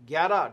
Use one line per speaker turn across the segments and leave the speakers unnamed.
11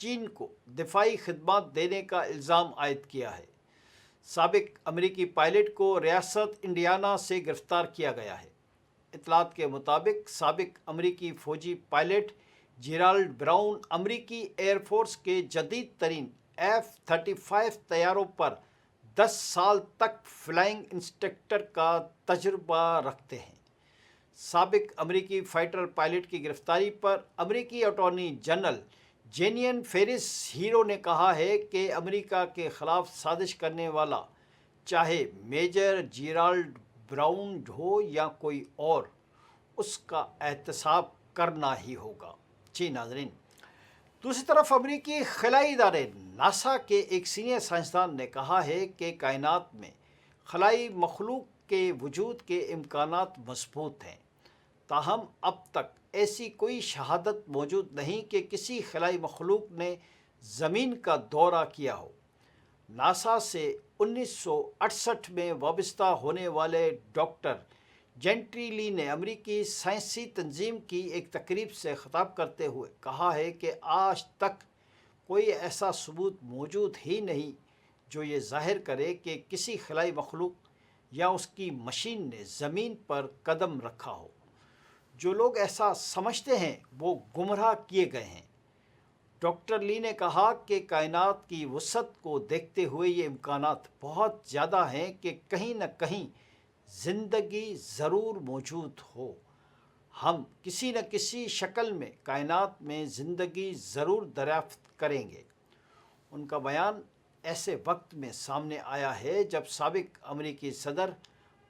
چین کو دفاعی خدمات دینے کا الزام عائد کیا ہے۔ سابق امریکی پائلٹ کو ریاست انڈیانا سے گرفتار کیا گیا ہے۔ اطلاعات کے مطابق سابق امریکی فوجی پائلٹ جیرالڈ براؤن امریکی ایئر فورس کے جدید ترین F-35 طیاروں پر 10 سال تک فلائنگ انسٹرکٹر کا تجربہ رکھتے ہیں۔ سابق امریکی فائٹر پائلٹ کی گرفتاری پر امریکی اٹارنی جنرل جینین فیرس ہیرو نے کہا ہے کہ امریکہ کے خلاف سازش کرنے والا چاہے میجر جیرالڈ براؤن ہو یا کوئی اور، اس کا احتساب کرنا ہی ہوگا۔ جی ناظرین، دوسری طرف امریکی خلائی ادارے ناسا کے ایک سینئر سائنسدان نے کہا ہے کہ کائنات میں خلائی مخلوق کے وجود کے امکانات مضبوط ہیں، تاہم اب تک ایسی کوئی شہادت موجود نہیں کہ کسی خلائی مخلوق نے زمین کا دورہ کیا ہو۔ ناسا سے 1968 میں وابستہ ہونے والے ڈاکٹر جینٹری لی نے امریکی سائنسی تنظیم کی ایک تقریب سے خطاب کرتے ہوئے کہا ہے کہ آج تک کوئی ایسا ثبوت موجود ہی نہیں جو یہ ظاہر کرے کہ کسی خلائی مخلوق یا اس کی مشین نے زمین پر قدم رکھا ہو۔ جو لوگ ایسا سمجھتے ہیں وہ گمراہ کیے گئے ہیں۔ ڈاکٹر لی نے کہا کہ کائنات کی وسعت کو دیکھتے ہوئے یہ امکانات بہت زیادہ ہیں کہ کہیں نہ کہیں زندگی ضرور موجود ہو۔ ہم کسی نہ کسی شکل میں کائنات میں زندگی ضرور دریافت کریں گے۔ ان کا بیان ایسے وقت میں سامنے آیا ہے جب سابق امریکی صدر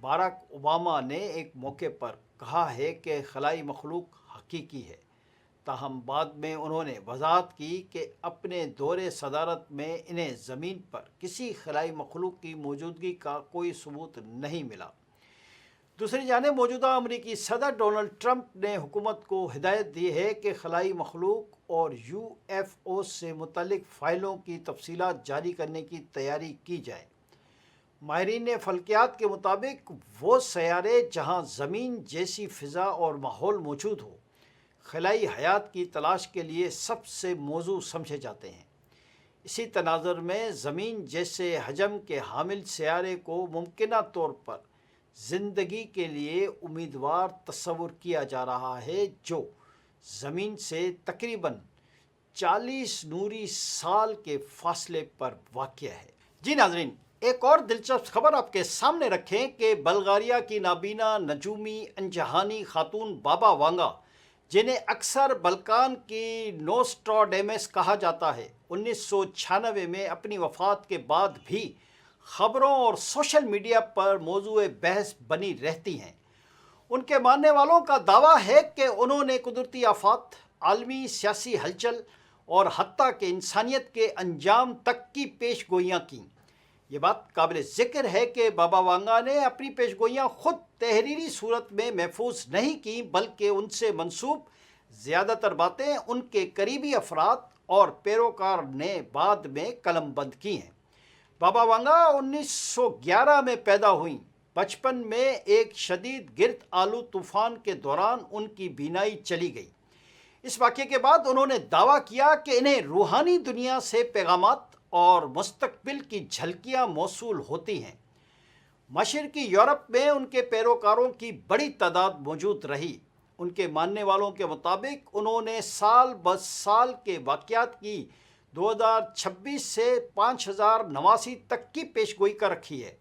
باراک اوباما نے ایک موقع پر کہا ہے کہ خلائی مخلوق حقیقی ہے، تاہم بعد میں انہوں نے وضاحت کی کہ اپنے دور صدارت میں انہیں زمین پر کسی خلائی مخلوق کی موجودگی کا کوئی ثبوت نہیں ملا۔ دوسری جانب موجودہ امریکی صدر ڈونلڈ ٹرمپ نے حکومت کو ہدایت دی ہے کہ خلائی مخلوق اور UFO سے متعلق فائلوں کی تفصیلات جاری کرنے کی تیاری کی جائے۔ ماہرین فلکیات کے مطابق وہ سیارے جہاں زمین جیسی فضا اور ماحول موجود ہو، خلائی حیات کی تلاش کے لیے سب سے موزوں سمجھے جاتے ہیں۔ اسی تناظر میں زمین جیسے حجم کے حامل سیارے کو ممکنہ طور پر زندگی کے لیے امیدوار تصور کیا جا رہا ہے، جو زمین سے تقریباً 40 نوری سال کے فاصلے پر واقع ہے۔ جی ناظرین، ایک اور دلچسپ خبر آپ کے سامنے رکھیں کہ بلغاریہ کی نابینا نجومی انجہانی خاتون بابا وانگا، جنہیں اکثر بلکان کی نوسٹراڈیمس کہا جاتا ہے، 1996 میں اپنی وفات کے بعد بھی خبروں اور سوشل میڈیا پر موضوع بحث بنی رہتی ہیں۔ ان کے ماننے والوں کا دعویٰ ہے کہ انہوں نے قدرتی آفات، عالمی سیاسی ہلچل اور حتیٰ کہ انسانیت کے انجام تک کی پیش گوئیاں کیں۔ یہ بات قابل ذکر ہے کہ بابا وانگا نے اپنی پیش گوئیاں خود تحریری صورت میں محفوظ نہیں کیں، بلکہ ان سے منسوب زیادہ تر باتیں ان کے قریبی افراد اور پیروکار نے بعد میں قلم بند کی ہیں۔ بابا وانگا 1911 میں پیدا ہوئیں۔ بچپن میں ایک شدید گرد آلو طوفان کے دوران ان کی بینائی چلی گئی۔ اس واقعے کے بعد انہوں نے دعویٰ کیا کہ انہیں روحانی دنیا سے پیغامات اور مستقبل کی جھلکیاں موصول ہوتی ہیں۔ مشرقی یورپ میں ان کے پیروکاروں کی بڑی تعداد موجود رہی۔ ان کے ماننے والوں کے مطابق انہوں نے سال بہ سال کے واقعات کی 2026 سے 5089 تک کی پیش گوئی کر رکھی ہے۔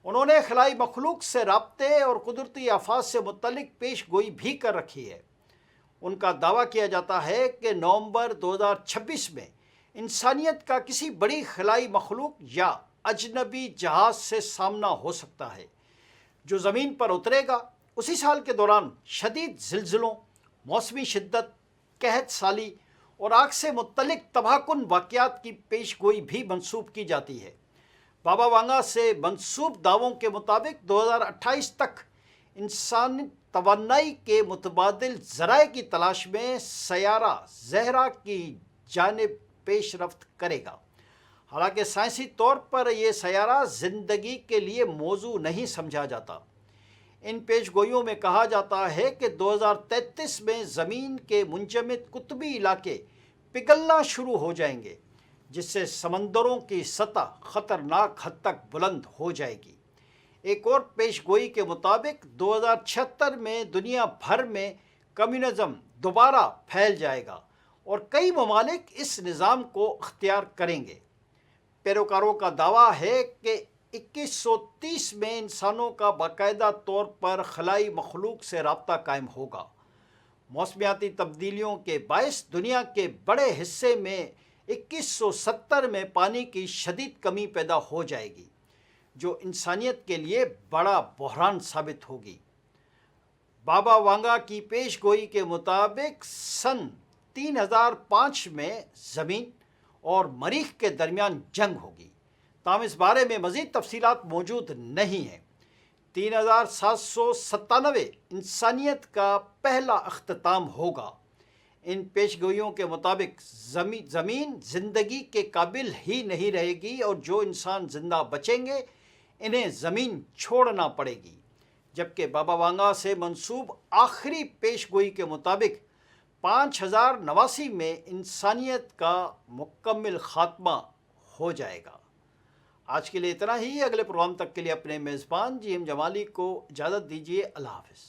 انہوں نے خلائی مخلوق سے رابطے اور قدرتی آفات سے متعلق پیش گوئی بھی کر رکھی ہے۔ ان کا دعویٰ کیا جاتا ہے کہ نومبر 2026 میں انسانیت کا کسی بڑی خلائی مخلوق یا اجنبی جہاز سے سامنا ہو سکتا ہے، جو زمین پر اترے گا۔ اسی سال کے دوران شدید زلزلوں، موسمی شدت، قحط سالی اور آگ سے متعلق تباہ کن واقعات کی پیش گوئی بھی منسوب کی جاتی ہے۔ بابا وانگا سے منسوب دعووں کے مطابق 2028 تک انسانی توانائی کے متبادل ذرائع کی تلاش میں سیارہ زہرہ کی جانب پیش رفت کرے گا۔ حالانکہ سائنسی طور پر یہ سیارہ زندگی کے لیے موزوں نہیں سمجھا جاتا۔ ان پیش گوئیوں میں کہا جاتا ہے کہ 2033 میں زمین کے منجمد قطبی علاقے پگھلنا شروع ہو جائیں گے، جس سے سمندروں کی سطح خطرناک حد تک بلند ہو جائے گی۔ ایک اور پیش گوئی کے مطابق 2076 میں دنیا بھر میں کمیونزم دوبارہ پھیل جائے گا اور کئی ممالک اس نظام کو اختیار کریں گے۔ پیروکاروں کا دعویٰ ہے کہ 2130 میں انسانوں کا باقاعدہ طور پر خلائی مخلوق سے رابطہ قائم ہوگا۔ موسمیاتی تبدیلیوں کے باعث دنیا کے بڑے حصے میں 2170 میں پانی کی شدید کمی پیدا ہو جائے گی، جو انسانیت کے لیے بڑا بحران ثابت ہوگی۔ بابا وانگا کی پیش گوئی کے مطابق سن 3005 میں زمین اور مریخ کے درمیان جنگ ہوگی، تاہم اس بارے میں مزید تفصیلات موجود نہیں ہیں۔ 3797 انسانیت کا پہلا اختتام ہوگا۔ ان پیش گوئیوں کے مطابق زمین زندگی کے قابل ہی نہیں رہے گی اور جو انسان زندہ بچیں گے انہیں زمین چھوڑنا پڑے گی، جبکہ بابا وانگا سے منسوب آخری پیش گوئی کے مطابق 5089 میں انسانیت کا مکمل خاتمہ ہو جائے گا۔ آج کے لیے اتنا ہی۔ اگلے پروگرام تک کے لیے اپنے میزبان جی ایم جمالی کو اجازت دیجیے۔ اللہ حافظ۔